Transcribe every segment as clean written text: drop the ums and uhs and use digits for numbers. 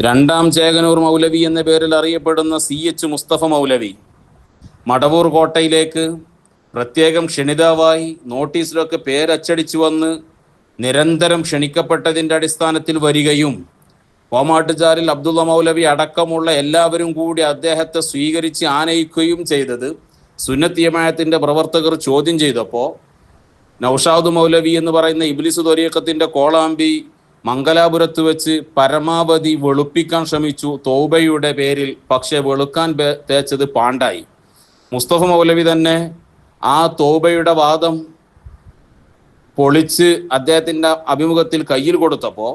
രണ്ടാം ചേകനൂർ മൗലവി എന്ന പേരിൽ അറിയപ്പെടുന്ന CH മുസ്തഫ മൗലവി മടവൂർ കോട്ടയിലേക്ക് പ്രത്യേകം ക്ഷണിതാവായി നോട്ടീസിലൊക്കെ പേരച്ചടിച്ചു വന്ന് നിരന്തരം ക്ഷണിക്കപ്പെട്ടതിൻ്റെ അടിസ്ഥാനത്തിൽ വരികയും കോമാട്ടുചാലിൽ അബ്ദുള്ള മൗലവി അടക്കമുള്ള എല്ലാവരും കൂടി അദ്ദേഹത്തെ സ്വീകരിച്ച് ആനയിക്കുകയും ചെയ്തത് സുന്നത്ത് ജമാഅത്തിന്റെ പ്രവർത്തകർ ചോദ്യം ചെയ്തപ്പോൾ നൗഷാദ് മൗലവി എന്ന് പറയുന്ന ഇബ്ലിസ് ത്വരീഖത്തിന്റെ കോളാമ്പി മംഗലാപുരത്ത് വെച്ച് പരമാവധി വെളുപ്പിക്കാൻ ശ്രമിച്ചു തൗബയുടെ പേരിൽ. പക്ഷെ വെളുക്കാൻ തേച്ചത് പാണ്ടായി. മുസ്തഫ മൗലവി തന്നെ ആ തൗബയുടെ വാദം പൊളിച്ച് അദ്ദേഹത്തിൻ്റെ അഭിമുഖത്തിൽ കയ്യിൽ കൊടുത്തപ്പോൾ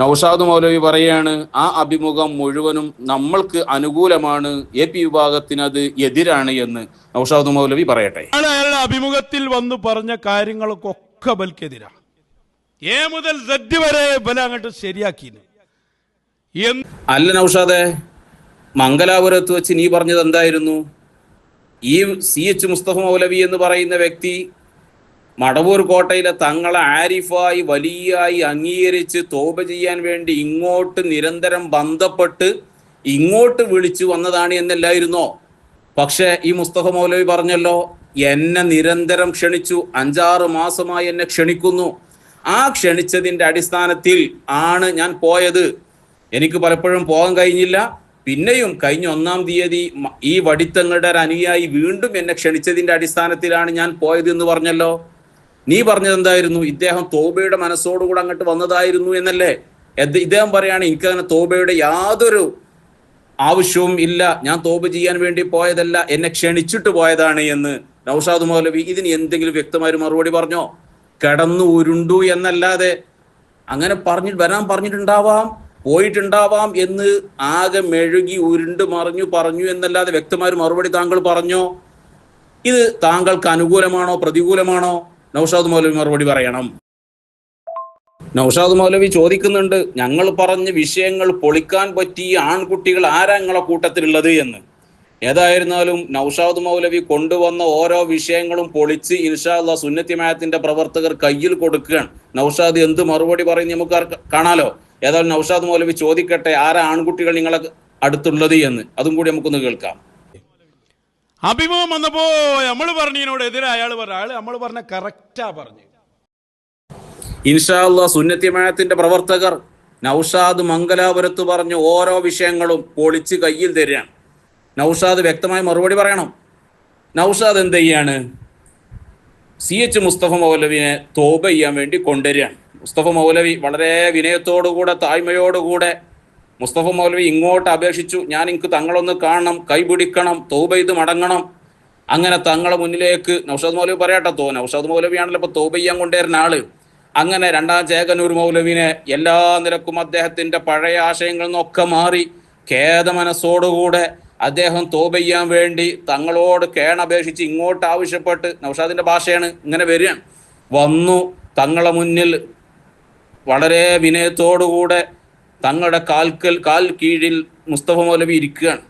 നൗഷാദ് മൗലവി പറയാണ്, ആ അഭിമുഖം മുഴുവനും നമ്മൾക്ക് അനുകൂലമാണ്, AP വിഭാഗത്തിന് അത് എതിരാണ് എന്ന് നൗഷാദ് മൗലവി പറയട്ടെ. അയാളുടെ അഭിമുഖത്തിൽ വന്ന് പറഞ്ഞ കാര്യങ്ങൾക്കൊക്കെ ബൽക്കെതിരാ. A മുതൽ Z വരെ ബല അങ്ങോട്ട് ശരിയാക്കി. അല്ല നൗഷാദെ, മംഗലാപുരത്ത് വെച്ച് നീ പറഞ്ഞത് എന്തായിരുന്നു? ഈ CH മുസ്തഫ മൗലവി എന്ന് പറയുന്ന വ്യക്തി മടവൂർ കോട്ടയിലെ തങ്ങളെ ആരിഫായി വലിയായി അംഗീകരിച്ച് തോപ ചെയ്യാൻ വേണ്ടി ഇങ്ങോട്ട് നിരന്തരം ബന്ധപ്പെട്ട് ഇങ്ങോട്ട് വിളിച്ചു വന്നതാണ് എന്നല്ലായിരുന്നോ? പക്ഷെ ഈ മുസ്തഫ മൗലവി പറഞ്ഞല്ലോ, എന്നെ നിരന്തരം ക്ഷണിച്ചു, 5-6 മാസമായി എന്നെ ക്ഷണിക്കുന്നു. ആ ക്ഷണിച്ചതിൻ്റെ അടിസ്ഥാനത്തിൽ ആണ് ഞാൻ പോയത്. എനിക്ക് പലപ്പോഴും പോകാൻ കഴിഞ്ഞില്ല. പിന്നെയും കഴിഞ്ഞ 1-ാം തീയതി ഈ വടിത്തങ്ങളുടെ ഒരു അനുയായി വീണ്ടും എന്നെ ക്ഷണിച്ചതിൻ്റെ അടിസ്ഥാനത്തിലാണ് ഞാൻ പോയത് എന്ന് പറഞ്ഞല്ലോ. നീ പറഞ്ഞത് എന്തായിരുന്നു? ഇദ്ദേഹം തോബയുടെ മനസ്സോടുകൂടെ അങ്ങോട്ട് വന്നതായിരുന്നു എന്നല്ലേ? ഇദ്ദേഹം പറയാണ്, എനിക്കങ്ങനെ തോബയുടെ യാതൊരു ആവശ്യവും ഇല്ല, ഞാൻ തോബ ചെയ്യാൻ വേണ്ടി പോയതല്ല, എന്നെ ക്ഷണിച്ചിട്ട് പോയതാണ് എന്ന് നൗഷാദ് മൗലവി ഇതിന് എന്തെങ്കിലും വ്യക്തമായ മറുപടി പറഞ്ഞോ? കിടന്നു ഉരുണ്ടു എന്നല്ലാതെ അങ്ങനെ വരാൻ പറഞ്ഞിട്ടുണ്ടാവാം, പോയിട്ടുണ്ടാവാം എന്ന് ആകെ മെഴുകി ഉരുണ്ട് പറഞ്ഞു എന്നല്ലാതെ വ്യക്തമായ മറുപടി താങ്കൾ പറഞ്ഞോ? ഇത് താങ്കൾക്ക് അനുകൂലമാണോ പ്രതികൂലമാണോ? നൗഷാദ് മൗലവി മറുപടി പറയണം. നൗഷാദ് മൗലവി ചോദിക്കുന്നുണ്ട്, ഞങ്ങൾ പറഞ്ഞ വിഷയങ്ങൾ പൊളിക്കാൻ പറ്റിയ ആൺകുട്ടികൾ ആരാ ഞങ്ങളെ കൂട്ടത്തിലുള്ളത് എന്ന്. ഏതായിരുന്നാലും നൗഷാദ് മൗലവി കൊണ്ടുവന്ന ഓരോ വിഷയങ്ങളും പൊളിച്ച് ഇൻഷാ അല്ലാഹ് സുന്നത്ത് ജമാഅത്തിന്റെ പ്രവർത്തകർ കയ്യിൽ കൊടുക്കുകയാണ്. നൗഷാദ് എന്ത് മറുപടി പറയും നമുക്ക് കാണാലോ. ഏതായാലും നൗഷാദ് മൗലവി ചോദിക്കട്ടെ, ആരാ ആൺകുട്ടികൾ നിങ്ങളെ അടുത്തുള്ളത് എന്ന്. അതും കൂടി നമുക്കൊന്ന് കേൾക്കാം. അഭിമുഖം വന്നപ്പോ നമ്മൾ പറഞ്ഞതിനോട് എതിരെ അയാൾ നമ്മൾ പറഞ്ഞ കറക്റ്റാ പറഞ്ഞു. ഇൻഷാ അല്ലാഹ് സുന്നത്ത് ജമാഅത്തിന്റെ പ്രവർത്തകർ നൗഷാദ് മംഗലാപുരത്ത് പറഞ്ഞ ഓരോ വിഷയങ്ങളും പൊളിച്ച് കയ്യിൽ തരികയാണ്. നൗഷാദ് വ്യക്തമായി മറുപടി പറയണം. നൗഷാദ് എന്ത് ചെയ്യാണ്? CH മുസ്തഫ മൗലവിനെ തോബ ചെയ്യാൻ വേണ്ടി കൊണ്ടുവരികയാണ്. മുസ്തഫ മൗലവി വളരെ വിനയത്തോടുകൂടെ താഴ്മയോടുകൂടെ മുസ്തഫ മൗലവി ഇങ്ങോട്ട് അപേക്ഷിച്ചു, ഞാൻ എനിക്ക് തങ്ങളൊന്ന് കാണണം, കൈപിടിക്കണം, തോബ ചെയ്ത് മടങ്ങണം. അങ്ങനെ തങ്ങളെ മുന്നിലേക്ക് നൗഷാദ് മൗലവി പറയട്ടോ, നൗഷാദ് മൗലവിയാണല്ലോ ഇപ്പോൾ തോബ ചെയ്യാൻ കൊണ്ടുവരുന്ന ആള്. അങ്ങനെ രണ്ടാം ചേകനൂർ മൗലവിനെ എല്ലാ നിലക്കും അദ്ദേഹത്തിന്റെ പഴയ ആശയങ്ങളിൽ നിന്നൊക്കെ മാറി ഖേദമനസ്സോടുകൂടെ അദ്ദേഹം തോബ ചെയ്യാൻ വേണ്ടി തങ്ങളോട് കേണപേക്ഷിച്ച് ഇങ്ങോട്ട് ആവശ്യപ്പെട്ട്, നൗഷാദിന്റെ ഭാഷയാണ്, ഇങ്ങനെ വരികയാണ്. വന്നു തങ്ങളെ മുന്നിൽ വളരെ വിനയത്തോടുകൂടെ തങ്ങളുടെ കാൽ കീഴിൽ മുസ്തഫ മൗലവി ഇരിക്കുകയാണ്.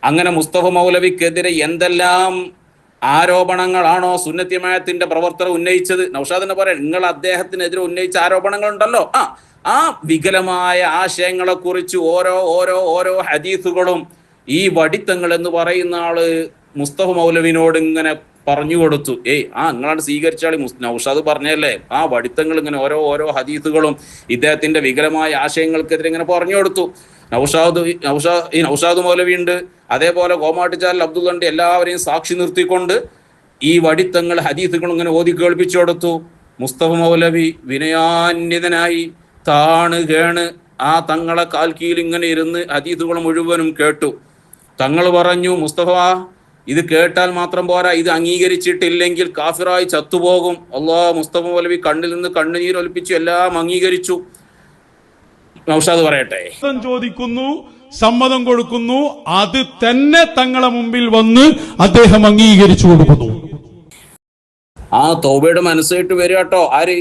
അങ്ങനെ മുസ്തഫ മൗലവിക്കെതിരെ എന്തെല്ലാം ആരോപണങ്ങളാണോ സുന്നത്ത് ജമാഅത്തിന്റെ പ്രവർത്തകർ ഉന്നയിച്ചത്, നൗഷാദിനെ പറയാം, നിങ്ങൾ അദ്ദേഹത്തിനെതിരെ ഉന്നയിച്ച ആരോപണങ്ങൾ ഉണ്ടല്ലോ, ആ വികലമായ ആശയങ്ങളെ കുറിച്ച് ഓരോ ഹദീസുകളും ഈ വടിത്തങ്ങൾ എന്ന് പറയുന്ന ആള് മുസ്തഫ മൗലവിനോട് ഇങ്ങനെ പറഞ്ഞു കൊടുത്തു. നിങ്ങളാണ് സ്വീകരിച്ചാളി, നൗഷാദ് പറഞ്ഞല്ലേ, ആ വടിത്തങ്ങൾ ഇങ്ങനെ ഓരോ ഹദീസുകളും ഇദ്ദേഹത്തിന്റെ വികലമായ ആശയങ്ങൾക്കെതിരെ ഇങ്ങനെ പറഞ്ഞു കൊടുത്തു. നൗഷാദ് മൗലവി ഉണ്ട്, അതേപോലെ കോമാട്ടുചാലിൽ അബ്ദുള്ള ഉണ്ട്, എല്ലാവരെയും സാക്ഷി നിർത്തിക്കൊണ്ട് ഈ വടിത്തങ്ങൾ ഹദീസുകൾ ഇങ്ങനെ ഓതി കേൾപ്പിച്ചു കൊടുത്തു. മുസ്തഫ മൗലവി വിനയാന്വിതനായി കേണ് ആ തങ്ങളെ കാൽക്കീയിൽ ഇങ്ങനെ ഇരുന്ന് ഹദീസുകൾ മുഴുവനും കേട്ടു. തങ്ങൾ പറഞ്ഞു, മുസ്തഫ ഇത് കേട്ടാൽ മാത്രം പോരാ, ഇത് അംഗീകരിച്ചിട്ടില്ലെങ്കിൽ കാഫിറായി ചത്തുപോകും. അല്ലാഹ് മുസ്തഫ മൗലവി കണ്ണിൽ നിന്ന് കണ്ണുനീരൊലിപ്പിച്ചു, എല്ലാം അംഗീകരിച്ചു. നൗഷാദ് പറയട്ടെ, ചോദിക്കുന്നു, സമ്മതം കൊടുക്കുന്നു, അത് തന്നെ തങ്ങളെ മുമ്പിൽ വന്ന് അദ്ദേഹം അംഗീകരിച്ചു കൊടുക്കുന്നു. ആ തൗബയുടെ മനസ്സായിട്ട് വരിക കേട്ടോ. ആര്?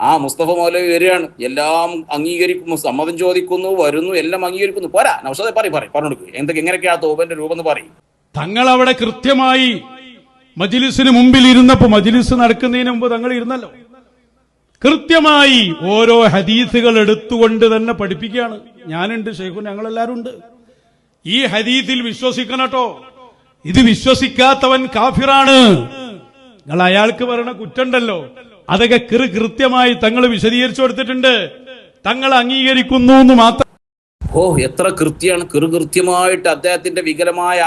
ആ മുസ്തഫ മൗലവി വരികയാണ്. എല്ലാം അംഗീകരിക്കുന്നു, സമ്മതം ചോദിക്കുന്നു, വരുന്നു, എല്ലാം അംഗീകരിക്കുന്നു. പോരാ നൗഷാദെ പറഞ്ഞെടുക്കുക, എങ്ങനെയൊക്കെയാ തൗബന്റെ രൂപം എന്ന് പറയും. തങ്ങൾ അവിടെ കൃത്യമായി മജ്ലിസിന് മുമ്പിൽ ഇരുന്നപ്പോ, മജ്ലിസ് നടക്കുന്നതിന് മുമ്പ് തങ്ങൾ ഇരുന്നല്ലോ, കൃത്യമായി ഓരോ ഹദീസുകൾ എടുത്തുകൊണ്ട് തന്നെ പഠിപ്പിക്കുകയാണ്. ഞാനുണ്ട്, ഷെയ്ഖും, ഞങ്ങളെല്ലാരും ഉണ്ട്. ഈ ഹദീസിൽ വിശ്വസിക്കണട്ടോ, ഇത് വിശ്വസിക്കാത്തവൻ കാഫിറാണ്. നിങ്ങൾ അയാൾക്ക് പറയണ കുറ്റണ്ടല്ലോ, അതൊക്കെ കൃത്യമായി തങ്ങൾ വിശദീകരിച്ചു കൊടുത്തിട്ടുണ്ട്. തങ്ങൾ അംഗീകരിക്കുന്നു എന്ന് മാത്രം. ഓ, എത്ര കൃത്യമാണ്! കൃത്യമായിട്ട് അദ്ദേഹത്തിന്റെ വികലമായ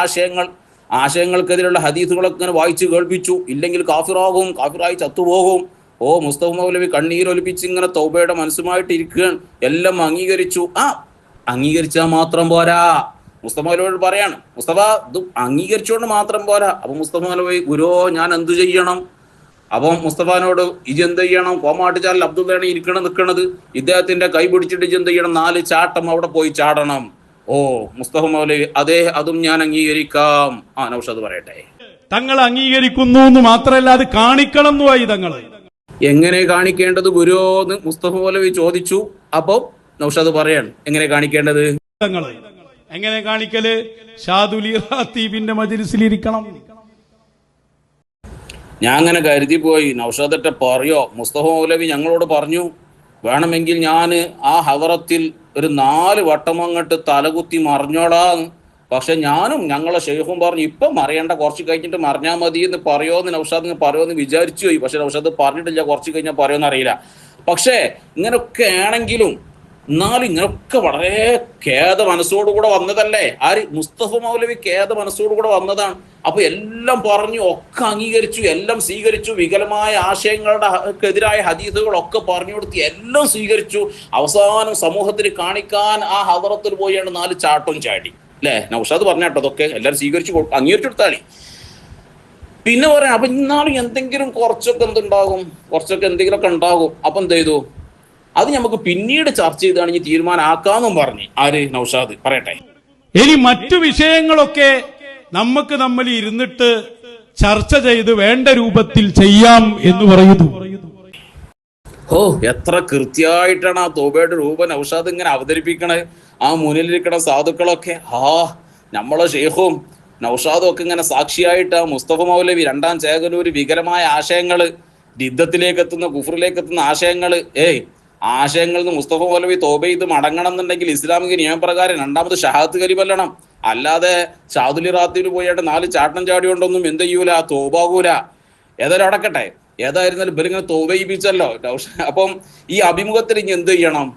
ആശയങ്ങൾക്കെതിരെയുള്ള ഹദീസുകളൊക്കെ ഇങ്ങനെ വായിച്ച് കേൾപ്പിച്ചു. ഇല്ലെങ്കിൽ കാഫിറാകും, കാഫിറായി ചത്തുപോകും. ഓ, മുസ്തഫ മൗലവി കണ്ണീരൊലിപ്പിച്ച് ഇങ്ങനെ തൗബയുടെ മനസ്സുമായിട്ട് ഇരിക്കുകയാണ്. എല്ലാം അംഗീകരിച്ചു. അംഗീകരിച്ചാൽ മാത്രം പോരാ. മുസ്തഫ മൗലവിയോട് പറയാണ്, മുസ്തഫ ഇത് അംഗീകരിച്ചുകൊണ്ട് മാത്രം പോരാ. അപ്പൊ മുസ്തഫ മൗലവി, ഗുരോ ഞാൻ എന്തു ചെയ്യണം? അപ്പം മുസ്തഫാനോട് ഇജ് എന്ത് ചെയ്യണം? കോമാട്ടുചാലിൽ അബ്ദുള്ളയാണ് നിൽക്കണത്. ഇദ്ദേഹത്തിന്റെ കൈ പിടിച്ചിട്ട് ഇജ് എന്ത് ചെയ്യണം? 4 ചാട്ടം അവിടെ പോയി ചാടണം. ഓ, മുസ്തഫ മൗലവി, അതെ, അതും ഞാൻ അംഗീകരിക്കാം. നൗഷാദ് പറയട്ടെ. തങ്ങൾ അംഗീകരിക്കുന്നു എന്ന് മാത്രമല്ല, അത് കാണിക്കണം എന്നുമായി തങ്ങൾ. എങ്ങനെ കാണിക്കേണ്ടത് ഗുരു എന്ന് മുസ്തഫ മൗലവി ചോദിച്ചു. അപ്പൊ നൗഷാദ് പറയാണ് എങ്ങനെ കാണിക്കേണ്ടത്. തങ്ങൾ എങ്ങനെ കാണിക്കല്? ഷാദുലി റാത്തീബിന്റെ മജ്‌ലിസിലിരിക്കണം. ഞാൻ അങ്ങനെ കരുതി പോയി, നൗഷാദറ്റെ പറയോ? മുസ്തഫ മൗലവി ഞങ്ങളോട് പറഞ്ഞു, വേണമെങ്കിൽ ഞാൻ ആ ഹദറത്തിൽ ഒരു 4 വട്ടം അങ്ങോട്ട് തലകുത്തി മറിഞ്ഞോളാം. പക്ഷെ ഞാനും ഞങ്ങളെ ഷെയ്ഖും പറഞ്ഞു, ഇപ്പം മറിയണ്ട, കുറച്ച് കഴിഞ്ഞിട്ട് മറിഞ്ഞാൽ മതി എന്ന് പറയുമെന്ന് നൗഷാദ് പറയുമെന്ന് വിചാരിച്ചു പോയി. പക്ഷെ നൗഷാദ് പറഞ്ഞിട്ടില്ല, കുറച്ച് കഴിഞ്ഞാൽ പറയുമെന്ന് അറിയില്ല. പക്ഷേ ഇങ്ങനൊക്കെ ആണെങ്കിലും എന്നാലും ഇങ്ങനൊക്കെ വളരെ ഖേദ മനസ്സോടുകൂടെ വന്നതല്ലേ. മുസ്തഫ മൗലവി ഖേദ മനസ്സോടുകൂടെ വന്നതാണ്. അപ്പൊ എല്ലാം പറഞ്ഞു, ഒക്കെ അംഗീകരിച്ചു, എല്ലാം സ്വീകരിച്ചു. വികലമായ ആശയങ്ങളുടെക്കെതിരായ ഹദീസുകളൊക്കെ പറഞ്ഞു കൊടുത്ത് എല്ലാം സ്വീകരിച്ചു. അവസാനം സമൂഹത്തിന് കാണിക്കാൻ ആ ഹദറത്തിൽ പോയാണ് 4 ചാട്ടം ചാടി. അല്ലേ? നൗഷാദ് പറഞ്ഞാട്ടോ, അതൊക്കെ എല്ലാവരും അംഗീകരിച്ചു കൊടുത്താളി. പിന്നെ പറയാം, അപ്പൊ ഇന്നാളും എന്തെങ്കിലും കുറച്ചൊക്കെ എന്തെങ്കിലുമൊക്കെ ഉണ്ടാകും. അപ്പൊ എന്ത് ചെയ്തു? അത് നമുക്ക് പിന്നീട് ചർച്ച ചെയ്താണ് ഇനി തീരുമാനമാക്കാന്നും പറഞ്ഞു. നൗഷാദ് പറയട്ടെ. ഇനി മറ്റു വിഷയങ്ങളൊക്കെ നമുക്ക് നമ്മൾ ഇരുന്നിട്ട് ചർച്ച ചെയ്ത് വേണ്ട രൂപത്തിൽ ചെയ്യാം എന്ന് പറയുന്നു. ഓ, എത്ര കൃത്യമായിട്ടാണ് ആ തോബയുടെ രൂപം നൗഷാദ് ഇങ്ങനെ അവതരിപ്പിക്കണത്. ആ മുന്നിലിരിക്കണ സാധുക്കളൊക്കെ നമ്മളെ ഷെയ്ഖും നൗഷാദും ഒക്കെ ഇങ്ങനെ സാക്ഷിയായിട്ട് മുസ്തഫ മൗലവി 2-ാം ചേകനൂര് വികലമായ ആശയങ്ങള്, യുദ്ധത്തിലേക്ക് എത്തുന്ന, കുഫറിലേക്ക് എത്തുന്ന ആശയങ്ങള്, ആശയങ്ങളിൽ നിന്ന് മുസ്തഫ മൗലവി തോബ ചെയ്ത് മടങ്ങണം എന്നുണ്ടെങ്കിൽ ഇസ്ലാമിക നിയമപ്രകാരം 2ാമത് ഷഹാദത്ത് കലിമല്ലണം. അല്ലാതെ ഷാദുലി റാത്തീബിൽ പോയിട്ട് 4 ചാട്ടം ചാടി കൊണ്ടൊന്നും എന്ത് ചെയ്യൂല, തോബാകൂല. ഏതായാലും അടക്കട്ടെ, ഏതായിരുന്നാലും ഇവരിങ്ങനെ തോബ ചെയ്യിപ്പിച്ചല്ലോ. അപ്പം ഈ അഭിമുഖത്തിൽ ഇനി എന്ത് ചെയ്യണം?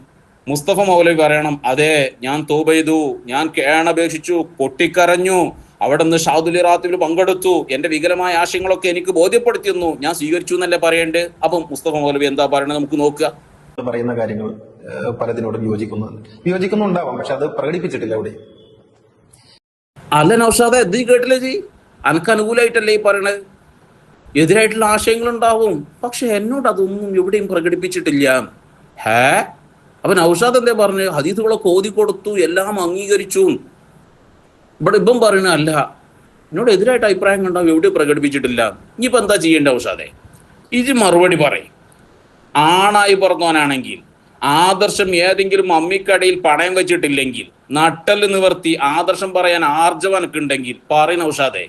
മുസ്തഫ മൗലവി പറയണം, അതെ, ഞാൻ തോബ ചെയ്തു, ഞാൻ കേണപേക്ഷിച്ചു, പൊട്ടിക്കരഞ്ഞു, അവിടെ നിന്ന് ഷാദുലി റാത്തീബിൽ പങ്കെടുത്തു, എന്റെ വികലമായ ആശയങ്ങളൊക്കെ എനിക്ക് ബോധ്യപ്പെടുത്തിയെന്നു, ഞാൻ സ്വീകരിച്ചു എന്നല്ലേ പറയണ്ടേ. അപ്പം മുസ്തഫ മൗലവി എന്താ പറയണത് നമുക്ക് നോക്കുക. പറയുന്ന കാര്യങ്ങൾ പലതിനോടും യോജിക്കുന്നുണ്ടാവാം, പക്ഷെ അത് പ്രകടിപ്പിച്ചിട്ടില്ല അവിടെ. അല്ല നൗഷാദെ, ഇത് കേട്ടില്ലേ ജി? അനക്ക് അനുകൂലമായിട്ടല്ലേ ഈ പറയണത്? എതിരായിട്ടുള്ള ആശയങ്ങൾ ഉണ്ടാവും, പക്ഷെ എന്നോട് അതൊന്നും എവിടെയും പ്രകടിപ്പിച്ചിട്ടില്ല. അപ്പൊ നൗഷാദ് എന്തേ പറഞ്ഞു? ഹദീസുകളൊക്കെ ഓതി കൊടുത്തു, എല്ലാം അംഗീകരിച്ചു. ഇവിടെ ഇപ്പം പറയണ അല്ല, എന്നോട് എതിരായിട്ട് അഭിപ്രായം കണ്ടാവും, എവിടെയും പ്രകടിപ്പിച്ചിട്ടില്ല. ഇനിയിപ്പോ എന്താ ചെയ്യേണ്ട നൗഷാദെ? ഇത് മറുപടി പറയും. ആണായി പറഞ്ഞവനാണെങ്കിൽ, ആദർശം ഏതെങ്കിലും അമ്മിക്കടയിൽ പണയം വെച്ചിട്ടില്ലെങ്കിൽ, നട്ടല് നിവർത്തി ആദർശം പറയാൻ ആർജവനക്കുണ്ടെങ്കിൽ പറയും നൗഷാദെ.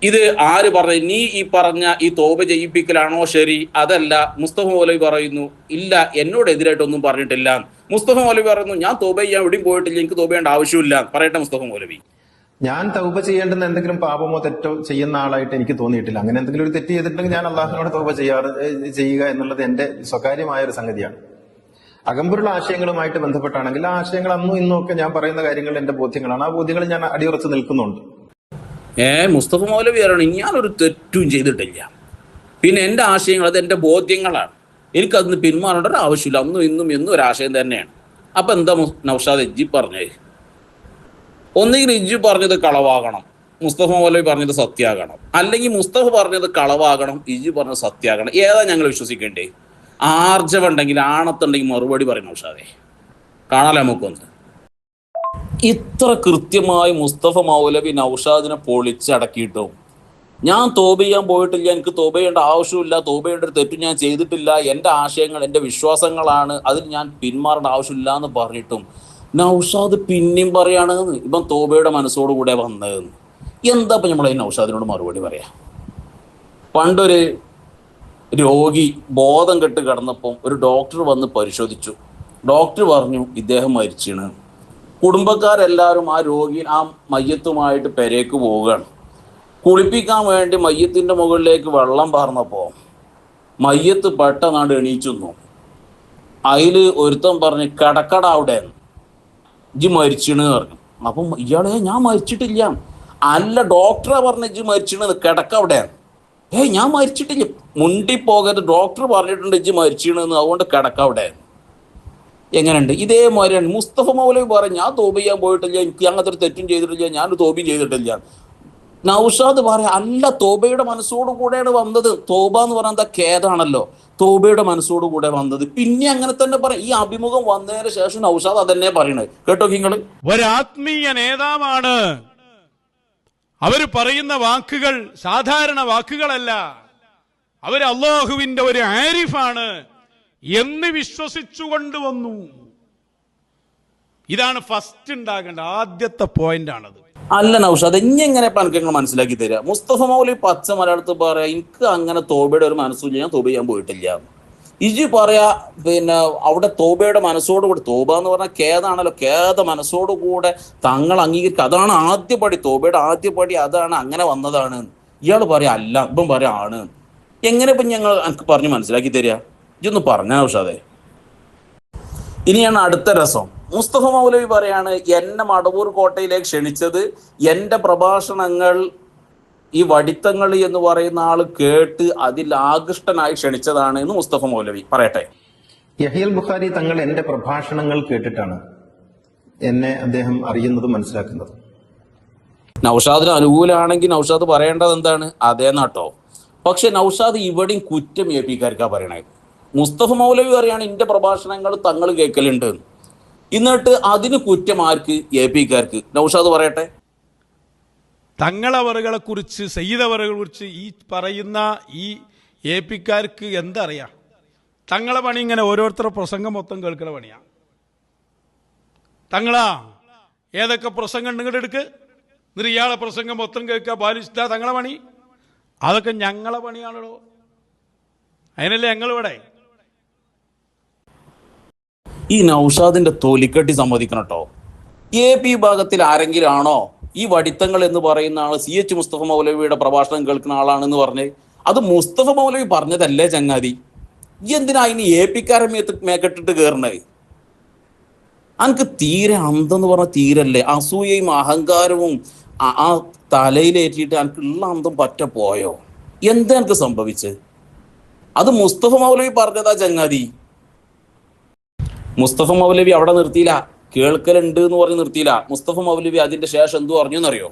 ഇത് ആര് പറഞ്ഞു? നീ ഈ പറഞ്ഞ ഈ തോബ ചെയ്യിപ്പിക്കലാണോ ശരി? അതല്ല, മുസ്തഫ മൗലവി പറയുന്നു ഇല്ല, എന്നോട് എതിരായിട്ടൊന്നും പറഞ്ഞിട്ടില്ല. മുസ്തഫ മൗലവി പറയുന്നു ഞാൻ തോബ ചെയ്യാൻ എവിടെയും പോയിട്ടില്ല, എനിക്ക് തോബ ചെയ്യേണ്ട ആവശ്യമില്ല. പറയട്ടെ മുസ്തഫ മൗലവി. ഞാൻ തൗബ ചെയ്യേണ്ടുന്ന എന്തെങ്കിലും പാപമോ തെറ്റോ ചെയ്യുന്ന ആളായിട്ട് എനിക്ക് തോന്നിയിട്ടില്ല. അങ്ങനെ എന്തെങ്കിലും ഒരു തെറ്റ് ചെയ്തിട്ടുണ്ടെങ്കിൽ ഞാൻ അള്ളാഹുവിനോട് തൗബ ചെയ്യുക എന്നുള്ളത് എന്റെ സ്വകാര്യമായ ഒരു സംഗതിയാണ്. അകമ്പുള്ള ആശയങ്ങളുമായിട്ട് ബന്ധപ്പെട്ടാണെങ്കിൽ ആ ആശയങ്ങൾ അന്നും ഇന്നും ഒക്കെ ഞാൻ പറയുന്ന കാര്യങ്ങൾ എന്റെ ബോധ്യങ്ങളാണ്. ആ ബോധ്യങ്ങൾ ഞാൻ അടിയുറച്ച് നിൽക്കുന്നുണ്ട്. മുസ്തഫ മൗലവി പറയണം ഞാനൊരു തെറ്റും ചെയ്തിട്ടില്ല, പിന്നെ എൻ്റെ ആശയങ്ങൾ അത് എൻ്റെ ബോധ്യങ്ങളാണ്, എനിക്കതിന് പിന്മാറേണ്ട ഒരു ആവശ്യമില്ല, അന്നും ഇന്നും എന്നും ഒരു ആശയം തന്നെയാണ്. അപ്പൊ എന്താ നൗഷാദ് ഇജ്ജി പറഞ്ഞത്? ഒന്നുകിൽ ഇജ്ജി പറഞ്ഞത് കളവാകണം, മുസ്തഫ മൗലവി പറഞ്ഞത് സത്യമാകണം, അല്ലെങ്കിൽ മുസ്തഫ പറഞ്ഞത് കളവാകണം, ഇജ്ജി പറഞ്ഞത് സത്യമാകണം. ഏതാ ഞങ്ങൾ വിശ്വസിക്കേണ്ടേ? ആർജവുണ്ടെങ്കിൽ, ആണത്തുണ്ടെങ്കിൽ മറുപടി പറയും നൗഷാദേ. കാണാലോ നമുക്കൊന്ന്. ഇത്ര കൃത്യമായി മുസ്തഫ മൗലവി നൗഷാദിനെ പൊളിച്ചടക്കിയിട്ടും ഞാൻ തോബ ചെയ്യാൻ പോയിട്ടില്ല, എനിക്ക് തോബ ചെയ്യേണ്ട ആവശ്യമില്ല, തോബ ചെയ്യേണ്ട ഒരു തെറ്റും ഞാൻ ചെയ്തിട്ടില്ല, എൻ്റെ ആശയങ്ങൾ എൻ്റെ വിശ്വാസങ്ങളാണ്, അതിൽ ഞാൻ പിന്മാറേണ്ട ആവശ്യമില്ല എന്ന് പറഞ്ഞിട്ടും നൗഷാദ് പിന്നെയും പറയാണ് ഇപ്പം തോബയുടെ മനസ്സോടുകൂടെ വന്നതെന്ന്. എന്താ ഇപ്പം നമ്മൾ ഈ നൗഷാദിനോട് മറുപടി പറയാ? പണ്ടൊരു രോഗി ബോധം കെട്ട് കിടന്നപ്പം ഒരു ഡോക്ടർ വന്ന് പരിശോധിച്ചു. ഡോക്ടർ പറഞ്ഞു ഇദ്ദേഹം മരിച്ചാണ്. കുടുംബക്കാരെല്ലാവരും ആ രോഗി ആ മയ്യത്തുമായിട്ട് പെരേക്ക് പോവുകയാണ്. കുളിപ്പിക്കാൻ വേണ്ടി മയ്യത്തിൻ്റെ മുകളിലേക്ക് വെള്ളം പാർന്നപ്പോൾ മയ്യത്ത് പെട്ടെന്നാണ്ട് എണീച്ചു. അതിൽ ഒരുത്തൻ പറഞ്ഞ് കിടക്കട അവിടെ ഇജ്ജ് മരിച്ചിണ് പറഞ്ഞു. അപ്പം ഇയാളെ ഞാൻ മരിച്ചിട്ടില്ല. അല്ല ഡോക്ടറെ പറഞ്ഞ ഇജ്ജ് മരിച്ചിണ്, കിടക്ക അവിടെ. ഞാൻ മരിച്ചിട്ടില്ല. മുണ്ടിപ്പോകരുത്, ഡോക്ടർ പറഞ്ഞിട്ടുണ്ട് ഇജ്ജ് മരിച്ചിണെന്ന്, അതുകൊണ്ട് കിടക്ക അവിടെ. എങ്ങനെയുണ്ട്? ഇതേമാതിരിയാണ് മുസ്തഫ മൗലവി പറയും ഞാൻ തോബ ചെയ്യാൻ പോയിട്ടില്ല, എനിക്ക് അങ്ങനത്തെ ഒരു തെറ്റും ചെയ്തിട്ടില്ല, ഞാൻ തോബയും ചെയ്തിട്ടില്ല. നൗഷാദ് പറയാം അല്ല, തോബയുടെ മനസ്സോടു കൂടെയാണ് വന്നത്. തോബ എന്ന് പറഞ്ഞാൽ എന്താ ഖേദാണല്ലോ, തോബയുടെ മനസ്സോടു കൂടെ വന്നത്. പിന്നെ അങ്ങനെ തന്നെ പറയും. ഈ അഭിമുഖം വന്നതിന് ശേഷം നൗഷാദ് അതന്നെ പറയണത് കേട്ടോ നിങ്ങള്. ഒരാത്മീയ നേതാവാണ്, അവര് പറയുന്ന വാക്കുകൾ സാധാരണ വാക്കുകളല്ല, അവര് അള്ളാഹുവിന്റെ ഒരു ആരിഫാണ് എന്ന് വിശ്വസിച്ചുകൊണ്ട് വന്നു. ഇതാണ് ഫസ്റ്റ് ഉണ്ടാകേണ്ട ആദ്യത്തെ പോയിന്റ് ആണത്. അല്ല നൗഷാദ്, എങ്ങനെ എനിക്ക് നിങ്ങൾ മനസ്സിലാക്കി തരാം. മുസ്തഫ മൗലവി പച്ച മലയാളത്തിൽ പറയാ എനിക്ക് അങ്ങനെ തോബയുടെ ഒരു മനസ്സില്ല, ഞാൻ തോബ ചെയ്യാൻ പോയിട്ടില്ല. ഇജി പറയാ പിന്നെ അവിടെ തോബയുടെ മനസ്സോടുകൂടി, തോബ എന്ന് പറഞ്ഞാൽ ഖേദാണല്ലോ, ഖേദ മനസ്സോടുകൂടെ തങ്ങൾ അംഗീകരിക്കുക, അതാണ് ആദ്യപടി, തോബയുടെ ആദ്യപടി അതാണ്, അങ്ങനെ വന്നതാണ്. ഇയാൾ പറയാ അല്ല, ഇപ്പം പറയാ ആണ്. എങ്ങനെ ഇപ്പം ഞങ്ങൾ എനിക്ക് പറഞ്ഞ് മനസ്സിലാക്കി തരിക? ഇതൊന്ന് പറഞ്ഞ ഉഷാദേ. ഇനിയാണ് അടുത്ത രസം. മുസ്തഫ മൗലവി പറയാണ് എന്നെ മടവൂർ കോട്ടയിലേക്ക് ക്ഷണിച്ചത് എൻ്റെ പ്രഭാഷണങ്ങൾ ഈ വടിത്തങ്ങൾ എന്ന് പറയുന്ന ആള് കേട്ട് അതിൽ ആകൃഷ്ടനായി ക്ഷണിച്ചതാണ് എന്ന് മുസ്തഫ മൗലവി പറയട്ടെ. യഹ്യൽ ബുഖാരി തങ്ങൾ എന്റെ പ്രഭാഷണങ്ങൾ കേട്ടിട്ടാണ് എന്നെ അദ്ദേഹം അറിയുന്നതും മനസ്സിലാക്കുന്നതും. നൗഷാദിന് അനുകൂലമാണെങ്കിൽ നൗഷാദ് പറയേണ്ടത് എന്താണ്? അതേ നാട്ടോ. പക്ഷെ നൗഷാദ് ഇവിടെയും കുറ്റം ഏൽപ്പിക്കാർക്കാ പറയണേ. മുസ്തഫ മൗലവി പറയാണ് എന്റെ പ്രഭാഷണങ്ങൾ തങ്ങൾ കേൾക്കലുണ്ട്, എന്നിട്ട് അതിന് കുറ്റം ആർക്ക്? ഏൽപ്പിക്കാർക്ക്. നൗഷാദ് പറയട്ടെ. തങ്ങളവറുകളെ കുറിച്ച്, സയ്യിദവറുകളെ കുറിച്ച് ഈ പറയുന്ന ഈ ഏപ്പിക്കാർക്ക് എന്തറിയാം? തങ്ങളെ പണി ഇങ്ങനെ ഓരോരുത്തരുടെ പ്രസംഗം മൊത്തം കേൾക്കുന്ന പണിയാ. തങ്ങളാ ഏതൊക്കെ പ്രസംഗം ഉണ്ടെങ്കിൽ എടുക്ക്, എന്നിട്ട് ഇയാളെ പ്രസംഗം മൊത്തം കേൾക്കുക, ബാലിഷ്ട തങ്ങളെ പണി. അതൊക്കെ ഞങ്ങളെ പണിയാണല്ലോ, അതിനല്ലേ ഞങ്ങളിവിടെ. ഈ നൗഷാദിന്റെ തൊലിക്കെട്ടി സമ്മതിക്കണം കേട്ടോ. AP വിഭാഗത്തിൽ ആരെങ്കിലും ആണോ ഈ വടിത്തങ്ങൾ എന്ന് പറയുന്ന ആള് CH മുസ്തഫ മൗലവിയുടെ പ്രഭാഷണം കേൾക്കുന്ന ആളാണെന്ന് പറഞ്ഞ്? അത് മുസ്തഫ മൗലവി പറഞ്ഞതല്ലേ ചങ്ങാതി? ഈ എന്തിനാ അതിന് AP-ക്കാരെ മേക്കെട്ടിട്ട് കയറണേ? അനക്ക് തീരെ അന്തെന്ന് പറഞ്ഞ തീരല്ലേ? അസൂയയും അഹങ്കാരവും ആ തലയിലേറ്റിയിട്ട് എനിക്കുള്ള അന്തം പറ്റ പോയോ? എന്താ എനിക്ക് സംഭവിച്ചത്? അത് മുസ്തഫ മൗലവി പറഞ്ഞതാ ചങ്ങാതി. മുസ്തഫ മൗലവി അവിടെ നിർത്തിയില്ല, കേൾക്കലുണ്ട് എന്ന് പറഞ്ഞ് നിർത്തിയില്ല. മുസ്തഫ മൗലവി അതിന്റെ ശേഷം എന്തു പറഞ്ഞു എന്നറിയോ?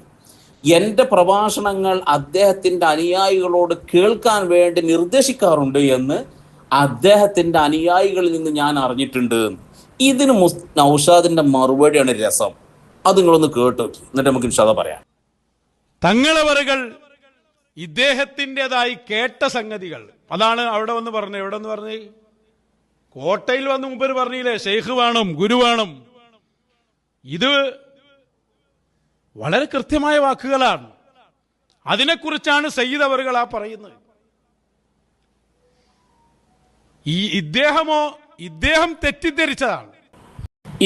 എൻ്റെ പ്രഭാഷണങ്ങൾ അദ്ദേഹത്തിന്റെ അനുയായികളോട് കേൾക്കാൻ വേണ്ടി നിർദ്ദേശിക്കാറുണ്ട് എന്ന് അദ്ദേഹത്തിന്റെ അനുയായികളിൽ നിന്ന് ഞാൻ അറിഞ്ഞിട്ടുണ്ട്. ഇതിന് നൗഷാദിന്റെ മറുപടിയാണ് രസം. അത് നിങ്ങളൊന്ന് കേട്ടു, എന്നിട്ട് നമുക്ക് ഇൻഷാല്ലാ പറയാം. തങ്ങളവറുകൾ ഇദ്ദേഹത്തിൻ്റെതായി കേട്ട സംഗതികൾ അതാണ് അവിടെ വന്ന് പറഞ്ഞത്. എവിടെ വന്ന് പറഞ്ഞേ? കോട്ടയിൽ വന്ന് മുമ്പ് പറഞ്ഞില്ലേ ഷെയ്ഖ് വേണം, ഗുരു വേണം. ഇത് വളരെ കൃത്യമായ വാക്കുകളാണ്. അതിനെക്കുറിച്ചാണ് സയ്യിദ് അവറുകൾ ആ പറയുന്നത്. ഇദ്ദേഹം തെറ്റിദ്ധരിച്ചതാണ്.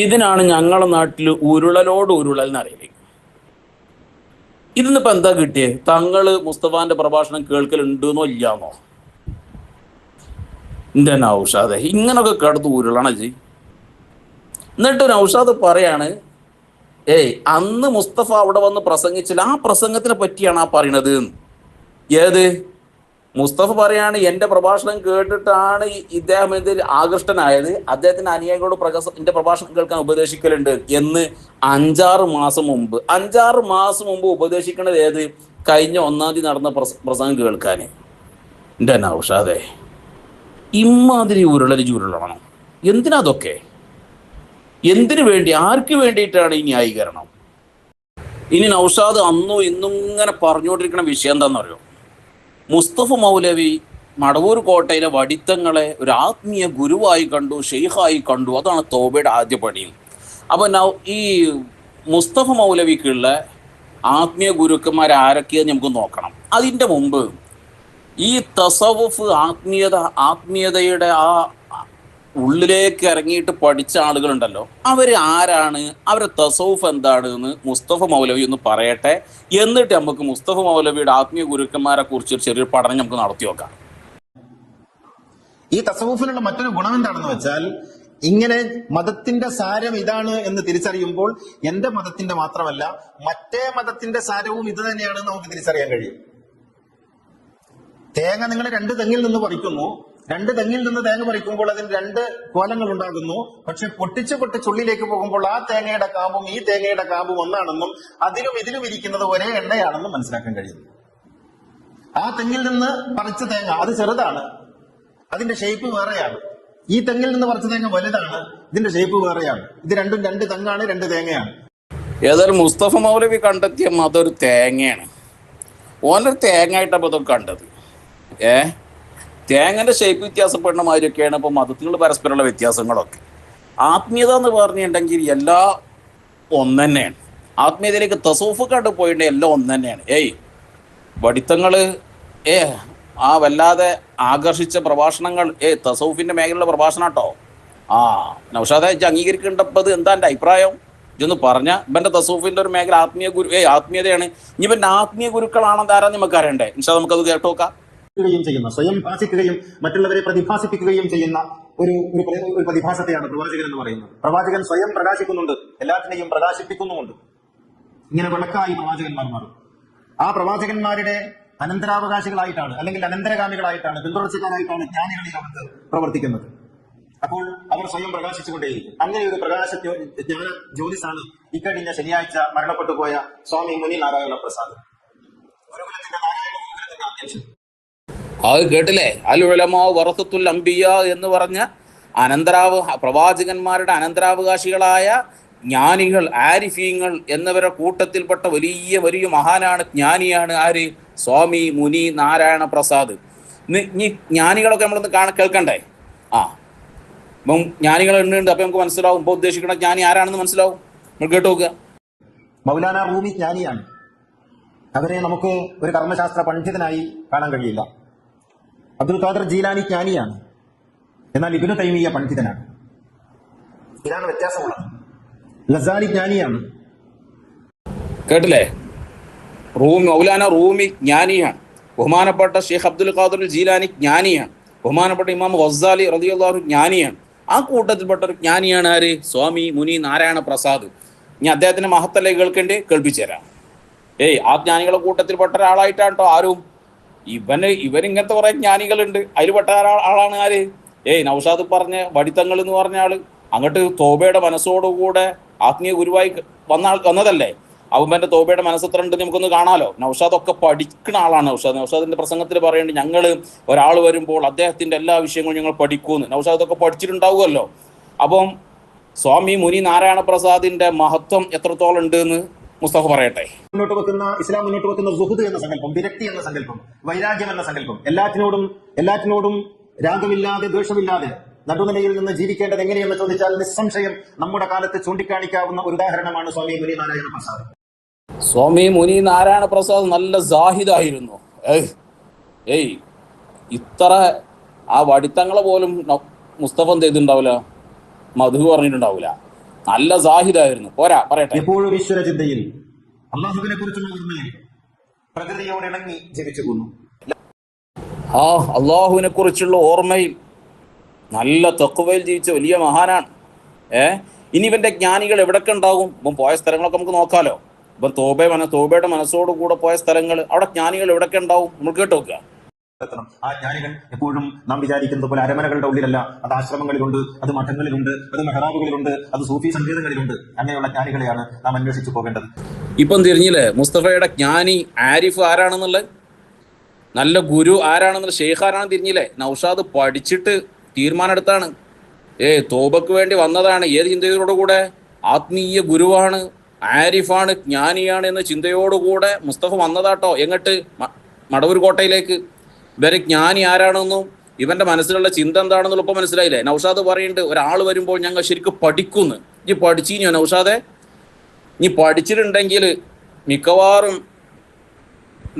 ഇതിനാണ് ഞങ്ങളുടെ നാട്ടിൽ ഉരുളലോട് ഉരുളൽ എന്നറിയില്ലേ. ഇതിന്നിപ്പോ എന്താ കിട്ടിയേ? തങ്ങള് മുസ്തഫാന്റെ പ്രഭാഷണം കേൾക്കലുണ്ടെന്നോ ഇല്ലാന്നോ? എന്റെ നൗഷാദെ ഇങ്ങനൊക്കെ കിടന്ന് ഉരുളണ ജി. എന്നിട്ട് നൗഷാദ് പറയാണ് അന്ന് മുസ്തഫ അവിടെ വന്ന് പ്രസംഗിച്ചില്ല, ആ പ്രസംഗത്തിനെ പറ്റിയാണ് ആ പറയണത്. ഏത്? മുസ്തഫ പറയാണ് എൻ്റെ പ്രഭാഷണം കേട്ടിട്ടാണ് ഇദ്ദേഹം എന്തിൽ ആകൃഷ്ടനായത്, അദ്ദേഹത്തിന്റെ അനുയായികളോട് എൻ്റെ പ്രഭാഷണം കേൾക്കാൻ ഉപദേശിക്കലുണ്ട് എന്ന് 5-6 മാസം മുമ്പ്. 5-6 മാസം മുമ്പ് ഉപദേശിക്കണത് ഏത്? കഴിഞ്ഞ 1-ാം തീയതി നടന്ന പ്രസംഗം കേൾക്കാൻ. എൻ്റെ നൗഷാദെ ഇമ്മാതിരി ഉരുളണം. എന്തിനാ അതൊക്കെ? എന്തിനു വേണ്ടി? ആർക്ക് വേണ്ടിയിട്ടാണ് ഈ ന്യായീകരണം? ഇനി നൗഷാദ് അന്നും ഇന്നും ഇങ്ങനെ പറഞ്ഞുകൊണ്ടിരിക്കുന്ന വിഷയം എന്താണെന്നറിയോ? മുസ്തഫ മൗലവി മടവൂർ കോട്ടയിലെ വടിത്തങ്ങളെ ഒരു ആത്മീയ ഗുരുവായി കണ്ടു, ഷെയ്ഖായി കണ്ടു. അതാണ് തോബയുടെ ആദ്യ പടി. അപ്പം ഈ മുസ്തഫ മൗലവിക്കുള്ള ആത്മീയ ഗുരുക്കന്മാർ ആരൊക്കെയെന്ന് നമുക്ക് നോക്കണം. അതിൻ്റെ മുമ്പ് ഈ തസവുഫ് ആത്മീയതയുടെ ആ ഉള്ളിലേക്ക് ഇറങ്ങിയിട്ട് പഠിച്ച ആളുകളുണ്ടല്ലോ, അവർ ആരാണ്, അവരെ തസവുഫ് എന്താണ് എന്ന് മുസ്തഫ മൗലവി ഒന്ന് പറയട്ടെ. എന്നിട്ട് നമുക്ക് മുസ്തഫ മൗലവിയുടെ ആത്മീയ ഗുരുക്കന്മാരെ കുറിച്ച് ഒരു ചെറിയൊരു പഠനം നമുക്ക് നടത്തി നോക്കാം. ഈ തസവുഫിനുള്ള മറ്റൊരു ഗുണം എന്താണെന്ന് വെച്ചാൽ, ഇങ്ങനെ മതത്തിന്റെ സാരം ഇതാണ് എന്ന് തിരിച്ചറിയുമ്പോൾ എന്റെ മതത്തിന്റെ മാത്രമല്ല മറ്റേ മതത്തിന്റെ സാരവും ഇത് തന്നെയാണെന്ന് നമുക്ക് തിരിച്ചറിയാൻ കഴിയും. തേങ്ങ നിങ്ങൾ 2 തെങ്ങിൽ നിന്ന് പറിക്കുന്നു, 2 തെങ്ങിൽ നിന്ന് തേങ്ങ പറിക്കുമ്പോൾ അതിന് 2 കോലങ്ങൾ ഉണ്ടാകുന്നു. പക്ഷെ പൊട്ടിച്ചുള്ളിലേക്ക് പോകുമ്പോൾ ആ തേങ്ങയുടെ കാമ്പും ഈ തേങ്ങയുടെ കാമ്പും ഒന്നാണെന്നും അതിലും ഇതിലും ഇരിക്കുന്നത് ഒരേ എണ്ണയാണെന്നും മനസ്സിലാക്കാൻ കഴിയും. ആ തെങ്ങിൽ നിന്ന് പറിച്ച തേങ്ങ അത് ചെറുതാണ്, അതിന്റെ ഷേപ്പ് വേറെയാണ്. ഈ തെങ്ങിൽ നിന്ന് പറിച്ച തേങ്ങ വലുതാണ്, ഇതിന്റെ ഷേപ്പ് വേറെയാണ്. ഇത് രണ്ടും 2 തെങ്ങാണ്, 2 തേങ്ങയാണ്. ഏതായാലും മുസ്തഫ മൗലവി കണ്ടെത്തിയ മതം ഒരു തേങ്ങയാണ്. ഓനൊരു തേങ്ങയായിട്ടാണ് ഇതൊക്കെ കണ്ടത്. തേങ്ങന്റെ ഷേപ്പ് വ്യത്യാസപ്പെടുന്ന മാതിരിയൊക്കെയാണ് ഇപ്പോൾ മതത്തിലുള്ള പരസ്പരമുള്ള വ്യത്യാസങ്ങളൊക്കെ. ആത്മീയത എന്ന് പറഞ്ഞിട്ടുണ്ടെങ്കിൽ എല്ലാ ഒന്ന് തന്നെയാണ്. ആത്മീയതയിലേക്ക് തസൂഫ് കണ്ടു പോയിട്ടുണ്ടെങ്കിൽ എല്ലാം ഒന്ന് തന്നെയാണ്. വടിത്തങ്ങൾ ആ വല്ലാതെ ആകർഷിച്ച പ്രഭാഷണങ്ങൾ തസൂഫിന്റെ മേഖലയിലുള്ള പ്രഭാഷണം കേട്ടോ. നൗഷാദെ അംഗീകരിക്കേണ്ടത് എന്താ എൻ്റെ അഭിപ്രായം? ഇതൊന്ന് പറഞ്ഞ ഇവന്റെ തസൂഫിന്റെ ഒരു മേഖല ആത്മീയതയാണ്. ഇനി ഇവന്റെ ആത്മീയ ഗുരുക്കളാണെന്ന് ആരാന്ന് നമുക്ക് അറിയണ്ടേ? ഇൻഷാ നമുക്കത് കേട്ടോക്കാം. ചെയ്യുന്ന സ്വയം ഭാഷിക്കുകയും മറ്റുള്ളവരെ പ്രതിഭാസിപ്പിക്കുകയും ചെയ്യുന്ന ഒരു പ്രതിഭാസത്തെയാണ് പ്രവാചകൻ എന്ന് പറയുന്നത്. പ്രവാചകൻ സ്വയം പ്രകാശിക്കുന്നുണ്ട്, എല്ലാത്തിനെയും പ്രകാശിപ്പിക്കുന്നുമുണ്ട്. ഇങ്ങനെ വിളക്കായി പ്രവാചകന്മാർ മാറും. ആ പ്രവാചകന്മാരുടെ അനന്തരാവകാശികളായിട്ടാണ് അല്ലെങ്കിൽ അനന്തരഗാമികളായിട്ടാണ് പിന്തുടർച്ചക്കാരായിട്ടാണ് ജ്ഞാനികൾ ഈ ലോകത്ത് പ്രവർത്തിക്കുന്നത്. അപ്പോൾ അവർ സ്വയം പ്രകാശിച്ചുകൊണ്ടേയിരിക്കും. അങ്ങനെ ഒരു പ്രകാശ ജ്ഞാന ജ്യോതിസാണ് ഇക്കഴിഞ്ഞ ശനിയാഴ്ച മരണപ്പെട്ടു പോയ സ്വാമി മുനി നാരായണ പ്രസാദ്, ഗുരുകുലത്തിന്റെ നാരായണ ഗുരുകുലത്തിന്റെ അധ്യക്ഷൻ. അത് കേട്ടില്ലേ? അൽ ഉലമാ വറസത്തുൽ അംബിയ എന്ന് പറഞ്ഞ പ്രവാചകന്മാരുടെ അനന്തരാവകാശികളായ ജ്ഞാനികൾ, ആരിഫീങ്ങൾ എന്നിവരുടെ കൂട്ടത്തിൽപ്പെട്ട വലിയ വലിയ മഹാനാണ്, ജ്ഞാനിയാണ് ആര്? സ്വാമി മുനി നാരായണ പ്രസാദ്. ഇനി ജ്ഞാനികളൊക്കെ നമ്മളൊന്ന് കേൾക്കണ്ടേ? അപ്പം ജ്ഞാനികൾ എണ്ണുണ്ട്. അപ്പൊ നമുക്ക് മനസ്സിലാവും ഇപ്പൊ ഉദ്ദേശിക്കുന്ന ജ്ഞാനി ആരാണെന്ന് മനസ്സിലാവും. നമ്മൾ കേട്ടു നോക്കുക. മൗലാന റൂമി ജ്ഞാനിയാണ്. അവരെ നമുക്ക് ഒരു കർമ്മശാസ്ത്ര പണ്ഡിതനായി കാണാൻ കഴിയില്ല. അബ്ദുൽ ഖാദർ ജീലാനി ജ്ഞാനിയാണ്, എന്നാൽ ഇബ്നു തൈമിയ്യ പണ്ഡിതനാണ്. ഇതാണ് വ്യത്യാസമുള്ളത്. ലസാലി ജ്ഞാനിയാണ്. കേട്ടില്ലേ? മൗലാന റൂമി ജ്ഞാനിയാണ്. ബഹുമാനപ്പെട്ട ഷെയ്ഖ് അബ്ദുൽ ഖാദർ ജീലാനി ജ്ഞാനിയാണ്. ബഹുമാനപ്പെട്ട ഇമാം ഗസ്സാലി റളിയല്ലാഹു അൻഹു ജ്ഞാനിയാണ്. ആ കൂട്ടത്തിൽപ്പെട്ട ഒരു ജ്ഞാനിയാണ് ആര്? സ്വാമി മുനി നാരായണ പ്രസാദ്. ഇനി അദ്ദേഹത്തിന്റെ മഹത്തല്ലേ കേൾപ്പിച്ചു തരാം. ആ ജ്ഞാനികളുടെ കൂട്ടത്തിൽപ്പെട്ട ഒരാളായിട്ടാണ് കേട്ടോ ആരും. ഇവരിങ്ങനത്തെ കുറെ ജ്ഞാനികളുണ്ട്. അതിൽപ്പെട്ട ആളാണ് ആര്? നൗഷാദ് പറഞ്ഞ വടിത്തങ്ങൾ എന്ന് പറഞ്ഞ ആള്. അങ്ങോട്ട് തോബയുടെ മനസ്സോടുകൂടെ ആത്മീയ ഗുരുവായി വന്നതല്ലേ. അവന്റെ തോബയുടെ മനസ്സെത്ര ഉണ്ട് നമുക്കൊന്ന് കാണാലോ. നൗഷാദൊക്കെ പഠിക്കുന്ന ആളാണ്. നൗഷാദിന്റെ പ്രസംഗത്തിൽ പറയുന്നുണ്ട്, ഞങ്ങൾ ഒരാൾ വരുമ്പോൾ അദ്ദേഹത്തിന്റെ എല്ലാ വിഷയങ്ങളും ഞങ്ങൾ പഠിക്കുമെന്ന്. നൗഷാദൊക്കെ പഠിച്ചിട്ടുണ്ടാവുമല്ലോ. അപ്പം സ്വാമി മുനി നാരായണ പ്രസാദിന്റെ മഹത്വം എത്രത്തോളം ഉണ്ട് എന്ന് മുസ്തഫ പറയട്ടെ. ഇസ്ലാം മുന്നോട്ട് വെക്കുന്ന സുഹൃദ് എന്ന സങ്കല്പം, വിരക്തി എന്ന സങ്കല്പം, വൈരാഗ്യം എന്ന സങ്കല്പം, എല്ലാറ്റിനോടും രാഗമില്ലാതെ ദ്വേഷമില്ലാതെ നടുനിലയിൽ നിന്ന് ജീവിക്കേണ്ടത് എങ്ങനെയെന്ന് ചോദിച്ചാൽ നിസ്സംശയം നമ്മുടെ കാലത്ത് ചൂണ്ടിക്കാണിക്കാവുന്ന ഒരു ഉദാഹരണമാണ് സ്വാമി മുനി നാരായണ പ്രസാദ്. സ്വാമി മുനി നാരായണ പ്രസാദ് നല്ല സാഹിദായിരുന്നു. ഇത്ര ആ വടിത്തങ്ങളെ പോലും മുസ്തഫ എന്ത് ചെയ്തിട്ടുണ്ടാവില്ല, മധു പറഞ്ഞിട്ടുണ്ടാവില്ല. നല്ല സാഹിദായിരുന്നു. പോരാ പറയട്ടെ. എപ്പോഴും ഈശ്വര ചിന്തയിൽ അള്ളാഹുവിനെ കുറിച്ചുള്ള ഓർമ്മയിൽ പ്രകൃതിയോട് ഇണങ്ങി ജനിച്ചു പോന്നു. അള്ളാഹുവിനെ കുറിച്ചുള്ള ഓർമ്മയിൽ നല്ല തഖ്വയിൽ ജീവിച്ച വലിയ മഹാനാണ്. ഇനി ഇവന്റെ ജ്ഞാനികൾ എവിടൊക്കെ ഉണ്ടാകും? ഇപ്പം പോയ സ്ഥലങ്ങളൊക്കെ നമുക്ക് നോക്കാലോ. ഇപ്പം തോബയുടെ മനസ്സോടുകൂടെ പോയ സ്ഥലങ്ങൾ, അവിടെ ജ്ഞാനികൾ എവിടൊക്കെ ഉണ്ടാവും നമ്മൾ കേട്ട് നോക്കുക. ആ ജ്ഞാനികൾ എപ്പോഴും നാം വിചാരിക്കുന്നത് പോലെ അരമനകളുടെ ഉള്ളിലല്ല. അത് ആശ്രമങ്ങളിലുണ്ട്, അത് മഠങ്ങളിലുണ്ട്, അത് മെഹ്റാബുകളിലുണ്ട്, അത് സൂഫി സങ്കേതങ്ങളിലുണ്ട്. അങ്ങനെയുള്ള ജ്ഞാനികളെയാണ് നാം അന്വേഷിച്ചു പോകേണ്ടത്. ഇപ്പം തിരിഞ്ഞില്ലേ മുസ്തഫയുടെ ജ്ഞാനി ആരിഫ് ആരാണെന്നുള്ളത്, നല്ല ഗുരു ആരാണെന്നുള്ള ഷെയ്ഖ് ആരാണെന്ന് തിരിഞ്ഞില്ലേ? നൗഷാദ് പഠിച്ചിട്ട് തീരുമാനം എടുത്താണ്. തോബക്ക് വേണ്ടി വന്നതാണ്. ഏത് ചിന്തയോടുകൂടെ? ആത്മീയ ഗുരുവാണ്, ആരിഫാണ്, ജ്ഞാനിയാണ് എന്ന ചിന്തയോടുകൂടെ മുസ്തഫ വന്നതാട്ടോ. എങ്ങോട്ട്? മടവൂർ കോട്ടയിലേക്ക്. ഇവരെ ജ്ഞാനി ആരാണെന്നും ഇവന്റെ മനസ്സിലുള്ള ചിന്ത എന്താണെന്നുള്ള ഇപ്പം മനസ്സിലായില്ലേ? നൗഷാദ് പറയുന്നുണ്ട്, ഒരാൾ വരുമ്പോൾ ഞങ്ങൾ ശരിക്കും പഠിക്കുന്നു. ഇനി പഠിച്ചിനോ നൗഷാദെ? ഇനി പഠിച്ചിട്ടുണ്ടെങ്കിൽ മിക്കവാറും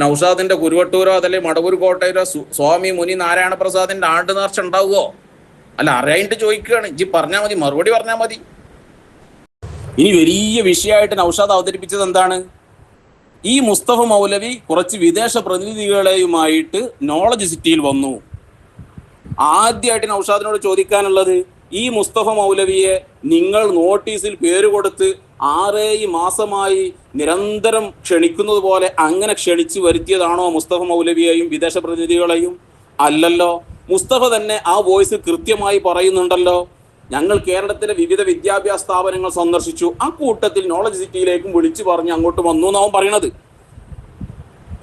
നൗഷാദിന്റെ കുരുവട്ടൂരോ അതല്ലേ മടവൂർ കോട്ടയിലോ സ്വാമി മുനി നാരായണ പ്രസാദിന്റെ ആണ്ട് നേർച്ച ഉണ്ടാവുമോ? അല്ല, അറിയായിട്ട് ചോദിക്കുകയാണ്. ഇജ്ജ് പറഞ്ഞാൽ മതി, മറുപടി പറഞ്ഞാൽ മതി. ഇനി വലിയ വിഷയമായിട്ട് നൗഷാദ് അവതരിപ്പിച്ചത് എന്താണ്? ഈ മുസ്തഫ മൗലവി കുറച്ച് വിദേശ പ്രതിനിധികളെയുമായിട്ട് നോളജ് സിറ്റിയിൽ വന്നു. ആദ്യമായിട്ട് നൗഷാദിനോട് ചോദിക്കാനുള്ളത്, ഈ മുസ്തഫ മൗലവിയെ നിങ്ങൾ നോട്ടീസിൽ പേര് കൊടുത്ത് 6 മാസമായി നിരന്തരം ക്ഷണിക്കുന്നത് പോലെ അങ്ങനെ ക്ഷണിച്ച് വരുത്തിയതാണോ മുസ്തഫ മൗലവിയെയും വിദേശ പ്രതിനിധികളെയും? അല്ലല്ലോ. മുസ്തഫ തന്നെ ആ വോയിസ് കൃത്യമായി പറയുന്നുണ്ടല്ലോ, ഞങ്ങൾ കേരളത്തിലെ വിവിധ വിദ്യാഭ്യാസ സ്ഥാപനങ്ങൾ സന്ദർശിച്ചു, ആ കൂട്ടത്തിൽ നോളജ് സിറ്റിയിലേക്കും വിളിച്ചു പറഞ്ഞ് അങ്ങോട്ട് വന്നു എന്നാവും പറയണത്.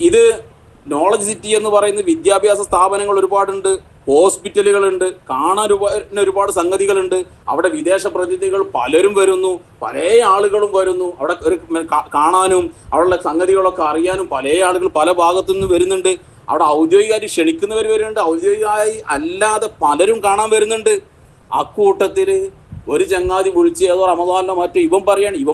ഇത് നോളജ് സിറ്റി എന്ന് പറയുന്ന വിദ്യാഭ്യാസ സ്ഥാപനങ്ങൾ ഒരുപാടുണ്ട്, ഹോസ്പിറ്റലുകളുണ്ട്, കാണാൻ ഒരുപാട് സംഗതികളുണ്ട്. അവിടെ വിദേശ പ്രതിനിധികൾ പലരും വരുന്നു, പല ആളുകളും വരുന്നു. അവിടെ കാണാനും അവിടെയുള്ള സംഗതികളൊക്കെ അറിയാനും പല ആളുകൾ പല ഭാഗത്തു നിന്ന് വരുന്നുണ്ട്. അവിടെ ഔദ്യോഗികമായി ക്ഷണിക്കുന്നവർ വരുന്നുണ്ട്, ഔദ്യോഗികമായി അല്ലാതെ പലരും കാണാൻ വരുന്നുണ്ട്. അക്കൂട്ടത്തില് ഒരു ചങ്ങാതി വിളിച്ച് ഏതോ റമദാനിലോ മറ്റോ ഇവൻ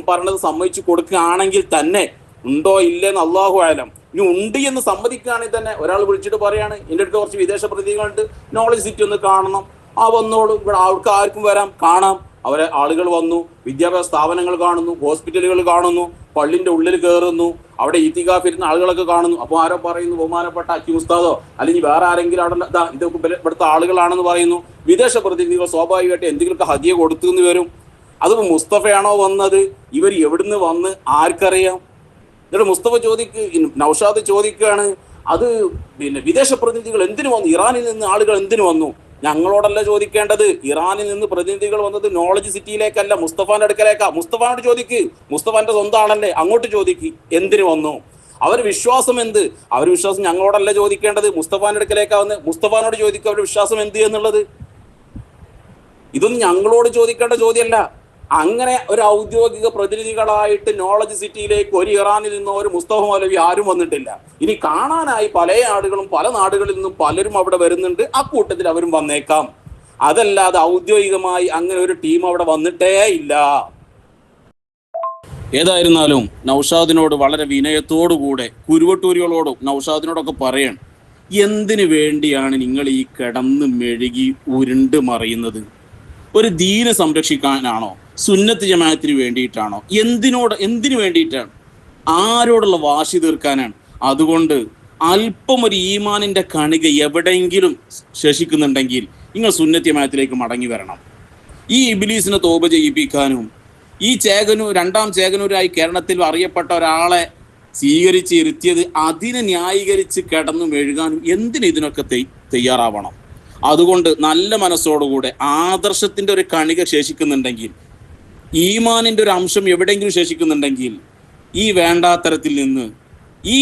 പറയണത് സമ്മതിച്ചു കൊടുക്കുകയാണെങ്കിൽ തന്നെ, ഉണ്ടോ ഇല്ലെന്ന് അള്ളാഹു ആലം. ഇനി ഉണ്ട് എന്ന് സമ്മതിക്കുകയാണെങ്കിൽ തന്നെ ഒരാൾ വിളിച്ചിട്ട് പറയാണ്, എൻ്റെ അടുത്ത് കുറച്ച് വിദേശ പ്രതിനിധികളുണ്ട്, നോളജ് സിറ്റി ഒന്ന് കാണണം. ആ വന്നോളൂ, ഇവിടെ അവർക്ക് ആർക്കും വരാം, കാണാം. അവരെ ആളുകൾ വന്നു, വിദ്യാഭ്യാസ സ്ഥാപനങ്ങൾ കാണുന്നു, ഹോസ്പിറ്റലുകൾ കാണുന്നു, പള്ളിന്റെ ഉള്ളിൽ കയറുന്നു, അവിടെ ഈത്തികാഫിരുന്ന ആളുകളൊക്കെ കാണുന്നു. അപ്പോൾ ആരോ പറയുന്നു, ബഹുമാനപ്പെട്ട അക്കി ഉസ്താദോ അല്ലെങ്കിൽ വേറെ ആരെങ്കിലും അവിടെ ഇതൊക്കെ ഇവിടുത്തെ ആളുകളാണെന്ന് പറയുന്നു. വിദേശ പ്രതിനിധികൾ സ്വാഭാവികമായിട്ട് എന്തെങ്കിലുമൊക്കെ ഹദിയ കൊടുത്തുനിന്ന് വരും. അതിപ്പോൾ മുസ്തഫയാണോ വന്നത്, ഇവർ എവിടുന്ന് വന്ന് ആർക്കറിയാം? എന്നിട്ട് മുസ്തഫ നൗഷാദ് ചോദിക്കുകയാണ്, അത് വിദേശ പ്രതിനിധികൾ എന്തിനു വന്നു, ഇറാനിൽ നിന്ന് ആളുകൾ എന്തിനു വന്നു? ഞങ്ങളോടല്ല ചോദിക്കേണ്ടത്. ഇറാനിൽ നിന്ന് പ്രതിനിധികൾ വന്നത് നോളജ് സിറ്റിയിലേക്കല്ല, മുസ്തഫാന്റെ അടുക്കലേക്കാ. മുസ്തഫാനോട് ചോദിക്ക്, മുസ്തഫാന്റെ സ്വന്തം ആണല്ലേ, അങ്ങോട്ട് ചോദിക്ക് എന്തിനു വന്നു. അവർ വിശ്വാസം എന്ത്? അവർ വിശ്വാസം ഞങ്ങളോടല്ല ചോദിക്കേണ്ടത്, മുസ്തഫാന്റെ അടുക്കലേക്കാ വന്ന്. മുസ്തഫാനോട് ചോദിക്കുക അവരുടെ വിശ്വാസം എന്ത് എന്നുള്ളത്. ഇതൊന്നും ഞങ്ങളോട് ചോദിക്കേണ്ട ചോദ്യമല്ല. അങ്ങനെ ഒരു ഔദ്യോഗിക പ്രതിനിധികളായിട്ട് നോളജ് സിറ്റിയിലേക്ക് ഒരു ഇറാനിൽ നിന്നോ ഒരു മുസ്തഫ മൗലവി ആരും വന്നിട്ടില്ല. ഇനി കാണാനായി പല ആളുകളും പല നാടുകളിൽ നിന്നും പലരും അവിടെ വരുന്നുണ്ട്, ആ കൂട്ടത്തിൽ അവരും വന്നേക്കാം. അതല്ലാതെ ഔദ്യോഗികമായി അങ്ങനെ ഒരു ടീം അവിടെ വന്നിട്ടേ ഇല്ല. ഏതായിരുന്നാലും നൗഷാദിനോട് വളരെ വിനയത്തോടുകൂടെ കുരുവട്ടൂരികളോടും നൗഷാദിനോടൊക്കെ പറയണം, എന്തിനു വേണ്ടിയാണ് നിങ്ങൾ ഈ കിടന്ന് മെഴുകി ഉരുണ്ട് മറിയുന്നത്? ഒരു ദീനെ സംരക്ഷിക്കാനാണോ? സുന്നത്ത് ജമാഅത്തിന് വേണ്ടിയിട്ടാണോ? എന്തിനു വേണ്ടിയിട്ടാണ്? ആരോടുള്ള വാശി തീർക്കാനാണ്? അതുകൊണ്ട് അല്പം ഒരു ഈമാനിന്റെ കണിക എവിടെയെങ്കിലും ശേഷിക്കുന്നുണ്ടെങ്കിൽ നിങ്ങൾ സുന്നത്ത് ജമാഅത്തിലേക്ക് മടങ്ങി വരണം. ഈ ഇബ്ലീസിനെ തോപ ചെയ്യിപ്പിക്കാനും ഈ രണ്ടാം ചേകനൂരായി കേരളത്തിൽ അറിയപ്പെട്ട ഒരാളെ സ്വീകരിച്ച് ഇരുത്തിയത് അതിനെ ന്യായീകരിച്ച് കിടന്നു മെഴുകാനും ഇതിനൊക്കെ തയ്യാറാവണം. അതുകൊണ്ട് നല്ല മനസ്സോടുകൂടെ ആദർശത്തിന്റെ ഒരു കണിക ശേഷിക്കുന്നുണ്ടെങ്കിൽ, ഈമാനിന്റെ ഒരു അംശം എവിടെയെങ്കിലും ശേഷിക്കുന്നുണ്ടെങ്കിൽ, ഈ വേണ്ടാത്തരത്തിൽ നിന്ന്, ഈ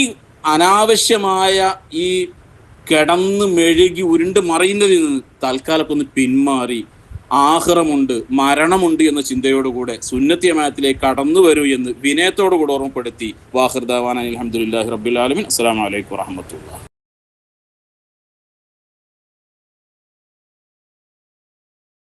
അനാവശ്യമായ ഈ കിടന്ന് മെഴുകി ഉരുണ്ട് മറിയുന്നതിൽ നിന്ന് തൽക്കാലം ഒന്ന് പിന്മാറി ആഖിറമുണ്ട്, മരണമുണ്ട് എന്ന ചിന്തയോടുകൂടെ സുന്നത്ത് ജമാഅത്തിലേക്ക് കടന്നു വരൂ എന്ന് വിനയത്തോടുകൂടെ ഓർമ്മപ്പെടുത്തി വാഖിർ ദഅവാന അൽഹംദുലില്ലാഹി റബ്ബിൽ ആലമീൻ. അസ്സലാമു അലൈക്കും വറഹ്മത്തുള്ളാഹി.